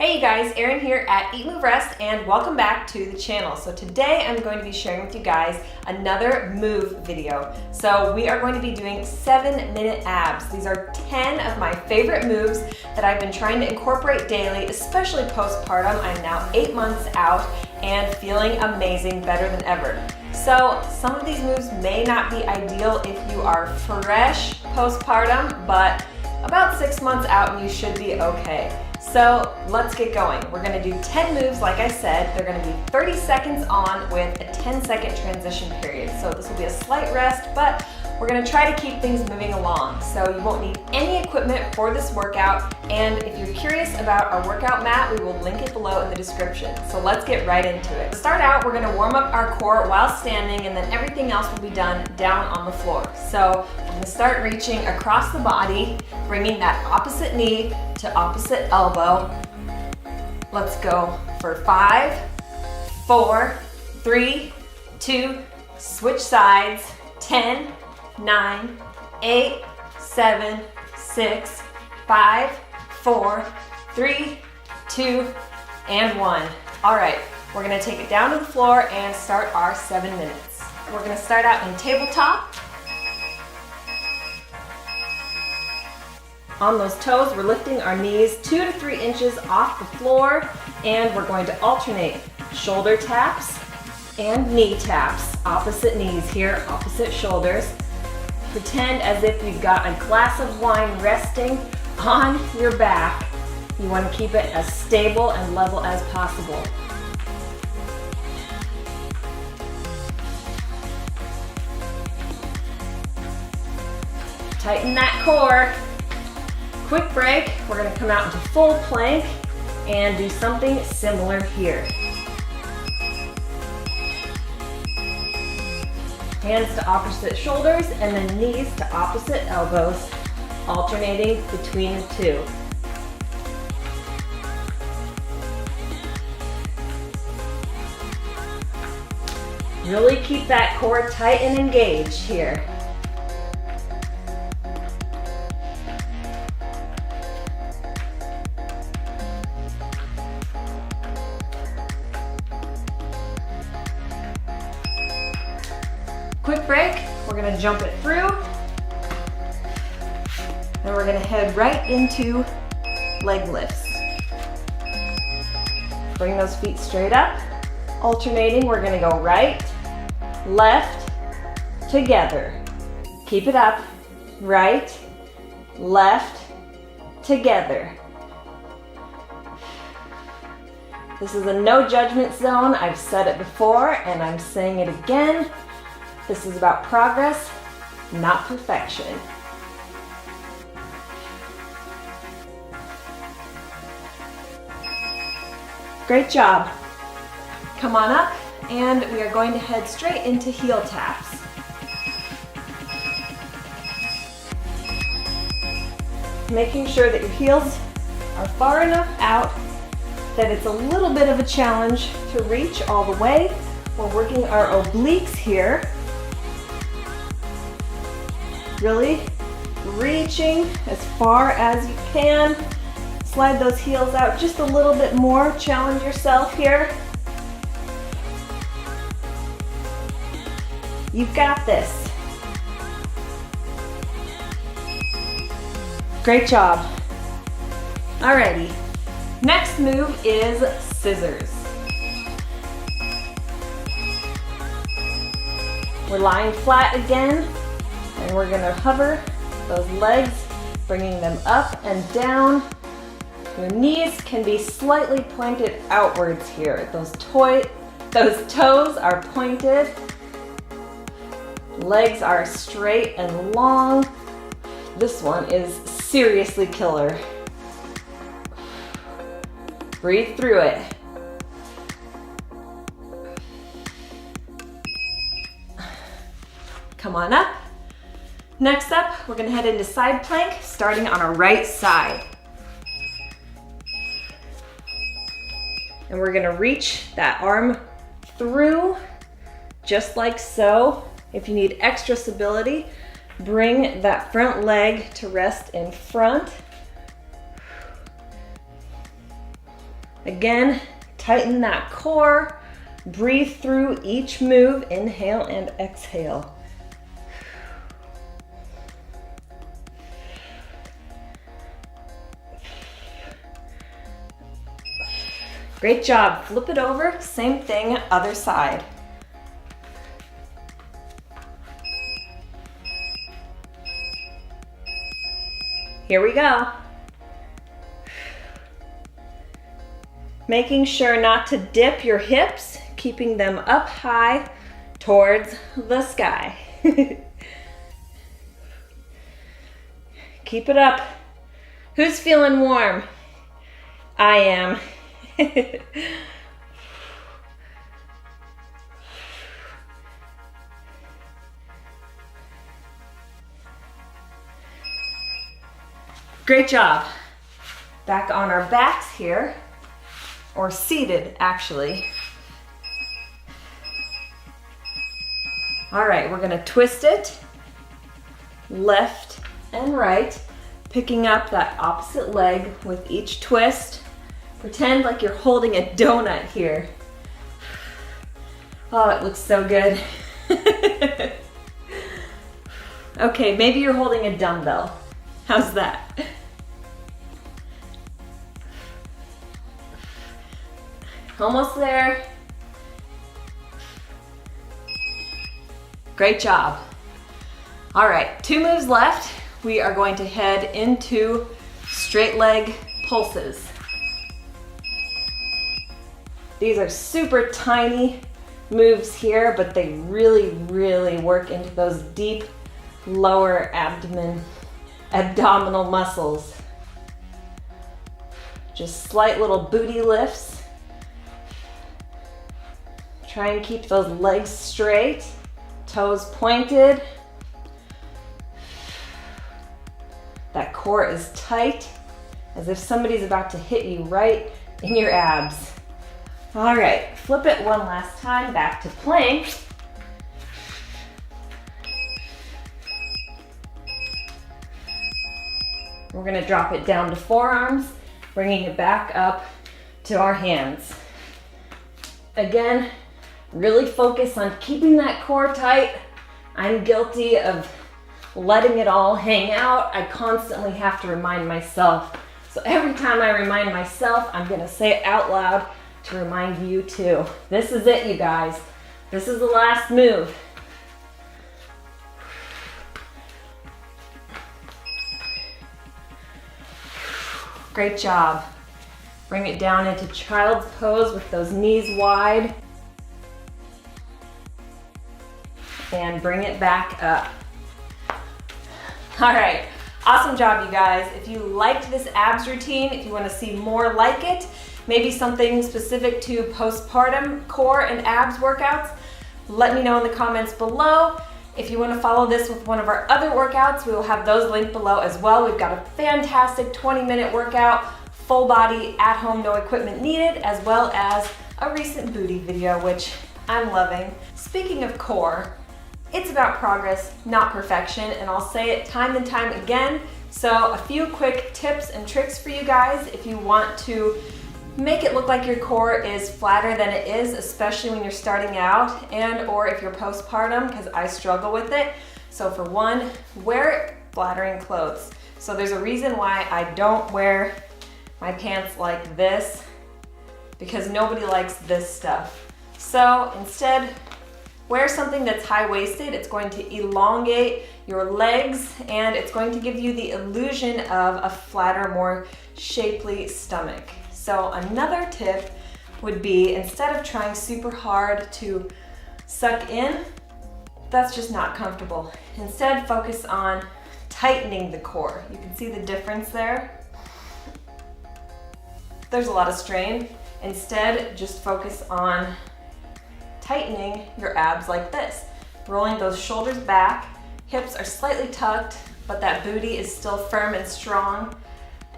Hey you guys, Erin here at Eat Move Rest and welcome back to the channel. So today I'm going to be sharing with you guys another move video. So we are going to be doing 7-minute abs. These are 10 of my favorite moves that I've been trying to incorporate daily, especially postpartum. I'm now 8 months out and feeling amazing, better than ever. So some of these moves may not be ideal if you are fresh postpartum, but about 6 months out and you should be okay. So let's get going. We're gonna do 10 moves, like I said. They're gonna be 30 seconds on with a 10-second transition period. So this will be a slight rest, but we're gonna try to keep things moving along. So you won't need any equipment for this workout. And if you're curious about our workout mat, we will link it below in the description. So let's get right into it. To start out, we're gonna warm up our core while standing, and then everything else will be done down on the floor. So I'm gonna start reaching across the body, bringing that opposite knee to opposite elbow. Let's go for 5, 4, 3, 2, switch sides, 10, 9, 8, 7, 6, 5, 4, 3, 2, and 1. All right, we're gonna take it down to the floor and start our 7 minutes. We're gonna start out in tabletop. On those toes, we're lifting our knees 2 to 3 inches off the floor, and we're going to alternate shoulder taps and knee taps. Opposite knees here, opposite shoulders. Pretend as if you've got a glass of wine resting on your back. You want to keep it as stable and level as possible. Tighten that core. Quick break, we're going to come out into full plank and do something similar here. Hands to opposite shoulders and then knees to opposite elbows, alternating between the two. Really keep that core tight and engaged here. Quick break, we're gonna jump it through, and we're gonna head right into leg lifts. Bring those feet straight up, alternating, we're gonna go right, left, together. Keep it up, right, left, together. This is a no judgment zone. I've said it before and I'm saying it again. This is about progress, not perfection. Great job. Come on up, and we are going to head straight into heel taps. Making sure that your heels are far enough out that it's a little bit of a challenge to reach all the way. We're working our obliques here. Really reaching as far as you can. Slide those heels out just a little bit more. Challenge yourself here. You've got this. Great job. Alrighty, next move is scissors. We're lying flat again. And we're gonna hover those legs, bringing them up and down. Your knees can be slightly pointed outwards here. Those toes are pointed. Legs are straight and long. This one is seriously killer. Breathe through it. Come on up. Next up, we're gonna head into side plank, starting on our right side. And we're gonna reach that arm through, just like so. If you need extra stability, bring that front leg to rest in front. Again, tighten that core. Breathe through each move. Inhale and exhale. Great job. Flip it over. Same thing, other side. Here we go. Making sure not to dip your hips, keeping them up high towards the sky. Keep it up. Who's feeling warm? I am. Great job. Back on our backs here, or seated actually. All right, we're gonna twist it, left and right, picking up that opposite leg with each twist. Pretend like you're holding a donut here. Oh, it looks so good. Okay, maybe you're holding a dumbbell. How's that? Almost there. Great job. All right, 2 moves left. We are going to head into straight leg pulses. These are super tiny moves here, but they really, really work into those deep lower abdominal muscles. Just slight little booty lifts. Try and keep those legs straight, toes pointed. That core is tight, as if somebody's about to hit you right in your abs. All right, flip it one last time, back to plank. We're gonna drop it down to forearms, bringing it back up to our hands. Again, really focus on keeping that core tight. I'm guilty of letting it all hang out. I constantly have to remind myself. So every time I remind myself, I'm gonna say it out loud to remind you too. This is it, you guys. This is the last move. Great job. Bring it down into child's pose with those knees wide. And bring it back up. All right, awesome job, you guys. If you liked this abs routine, if you want to see more like it, maybe something specific to postpartum core and abs workouts, let me know in the comments below. If you want to follow this with one of our other workouts, we will have those linked below as well. We've got a fantastic 20-minute workout, full body, at home, no equipment needed, as well as a recent booty video, which I'm loving. Speaking of core, it's about progress, not perfection, and I'll say it time and time again. So a few quick tips and tricks for you guys if you want to make it look like your core is flatter than it is, especially when you're starting out and or if you're postpartum, because I struggle with it. So for one, wear flattering clothes. So there's a reason why I don't wear my pants like this, because nobody likes this stuff. So instead, wear something that's high-waisted. It's going to elongate your legs and it's going to give you the illusion of a flatter, more shapely stomach. So another tip would be, instead of trying super hard to suck in, that's just not comfortable. Instead, focus on tightening the core. You can see the difference there. There's a lot of strain. Instead, just focus on tightening your abs like this. Rolling those shoulders back, hips are slightly tucked, but that booty is still firm and strong.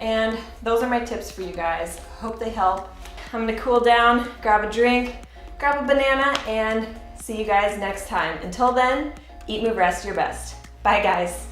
And those are my tips for you guys. Hope they help. I'm gonna cool down, grab a drink, grab a banana, and see you guys next time. Until then, eat, move, rest your best. Bye guys.